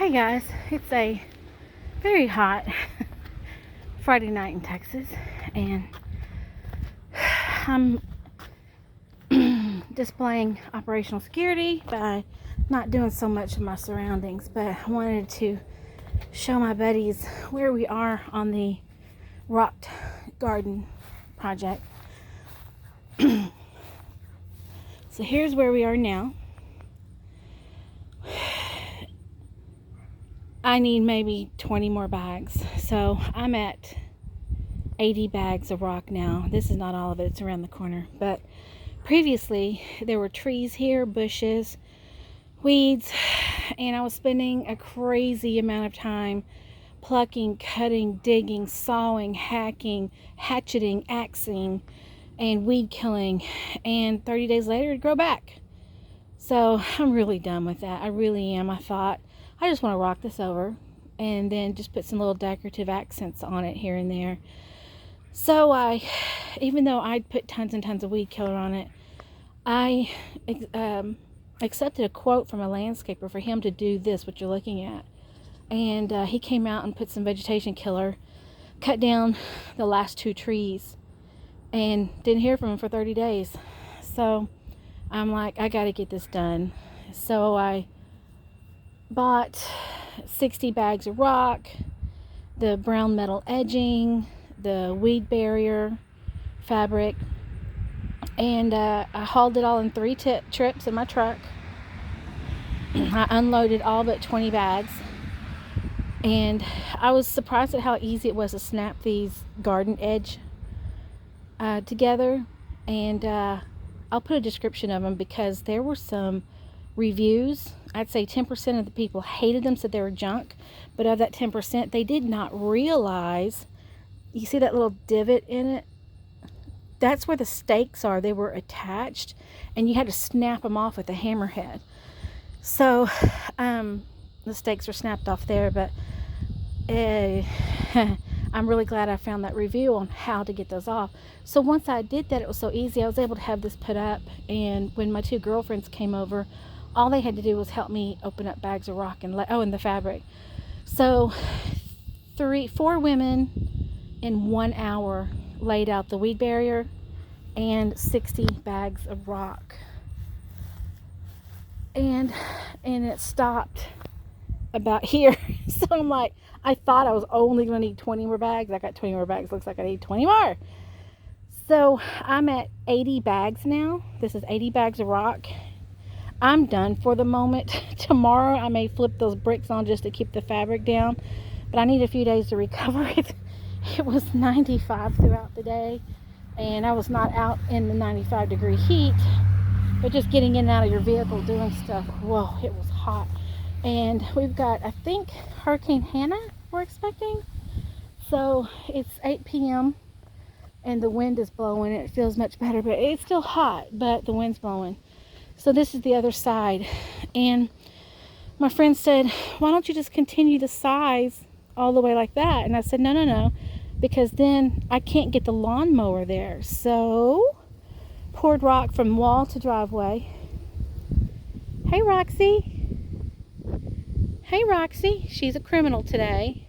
Hey guys, it's a very hot Friday night in Texas, and I'm displaying operational security by not doing so much of my surroundings, but I wanted to show my buddies where we are on the rocked garden project. So here's where we are now. I need maybe 20 more bags. So I'm at 80 bags of rock now. This is not all of it, it's around the corner. But previously there were trees here, bushes, weeds, and I was spending a crazy amount of time plucking, cutting, digging, sawing, hacking, hatcheting, axing, and weed killing. And 30 days later it'd grow back. So I'm really done with that. I really am. I thought, I just want to rock this over and then just put some little decorative accents on it here and there. So even though I'd put tons and tons of weed killer on it, I accepted a quote from a landscaper for him to do this, what you're looking at. And he came out and put some vegetation killer, cut down the last 2 trees, and didn't hear from him for 30 days. So I'm like, I got to get this done. So I bought 60 bags of rock, the brown metal edging, the weed barrier fabric, and I hauled it all in 3 trips in my truck. I unloaded all but 20 bags, and I was surprised at how easy it was to snap these garden edge together. And I'll put a description of them because there were some reviews. I'd say 10% of the people hated them, said they were junk, but of that 10%, they did not realize, you see that little divot in it? That's where the stakes are. They were attached, and you had to snap them off with a hammerhead. So the stakes were snapped off there, but I'm really glad I found that review on how to get those off. So once I did that, it was so easy. I was able to have this put up, and when my 2 girlfriends came over, all they had to do was help me open up bags of rock and and the fabric. So 4 women in 1 hour laid out the weed barrier and 60 bags of rock. And it stopped about here. So I'm like, I thought I was only going to need 20 more bags. I got 20 more bags. Looks like I need 20 more. So I'm at 80 bags now. This is 80 bags of rock. I'm done for the moment. Tomorrow I may flip those bricks on just to keep the fabric down, but I need a few days to recover it. It was 95 throughout the day, and I was not out in the 95-degree heat, but just getting in and out of your vehicle doing stuff. Whoa, it was hot. And we've got, I think, Hurricane Hannah we're expecting. So it's 8 p.m. and the wind is blowing. It feels much better, but it's still hot, but the wind's blowing. So this is the other side. And my friend said, why don't you just continue the size all the way like that? And I said, no, because then I can't get the lawnmower there. So poured rock from wall to driveway. Hey, Roxy. Hey, Roxy. She's a criminal today.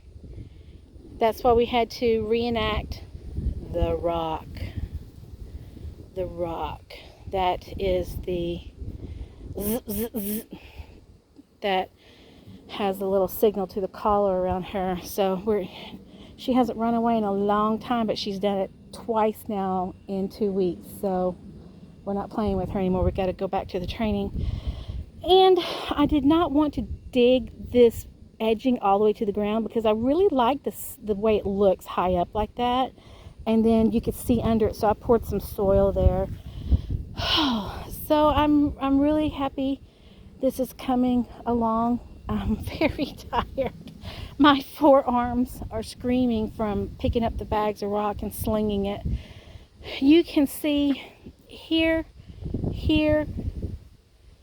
That's why we had to reenact the rock. The rock. That is the zzz, zzz, zzz, that has a little signal to the collar around her. So she hasn't run away in a long time, but she's done it twice now in 2 weeks. So we're not playing with her anymore. We've got to go back to the training. And I did not want to dig this edging all the way to the ground because I really like the way it looks high up like that. And then you could see under it. So I poured some soil there. So I'm really happy this is coming along. I'm very tired. My forearms are screaming from picking up the bags of rock and slinging it. You can see here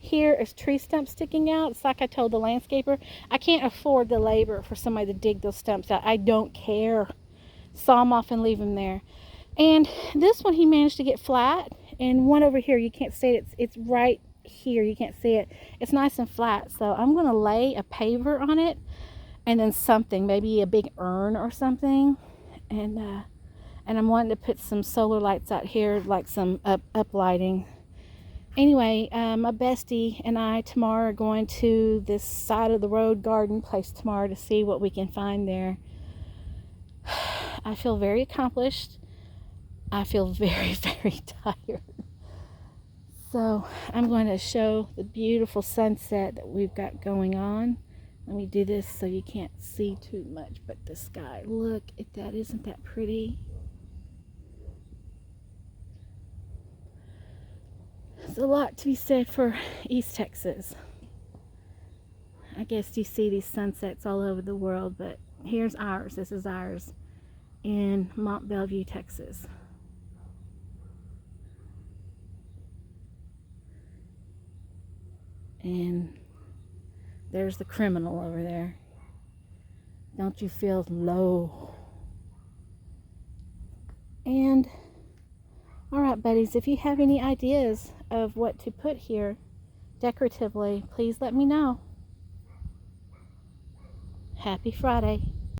is tree stumps sticking out. It's like I told the landscaper, I can't afford the labor for somebody to dig those stumps out. I don't care. Saw them off and leave them there. And this one he managed to get flat, and one over here, you can't see it, it's right here. You can't see it. It's nice and flat. So I'm going to lay a paver on it and then something, maybe a big urn or something. And I'm wanting to put some solar lights out here, like some up lighting. Anyway, my bestie and I tomorrow are going to this side of the road garden place tomorrow to see what we can find there. I feel very accomplished. I feel very, very tired. So I'm going to show the beautiful sunset that we've got going on. Let me do this so you can't see too much, but the sky, look at that. Isn't that pretty? There's a lot to be said for East Texas. I guess you see these sunsets all over the world, but here's ours. This is ours in Mont Belvieu, Texas. And there's the criminal over there. Don't you feel low? And all right, buddies, if you have any ideas of what to put here decoratively, please let me know. Happy Friday.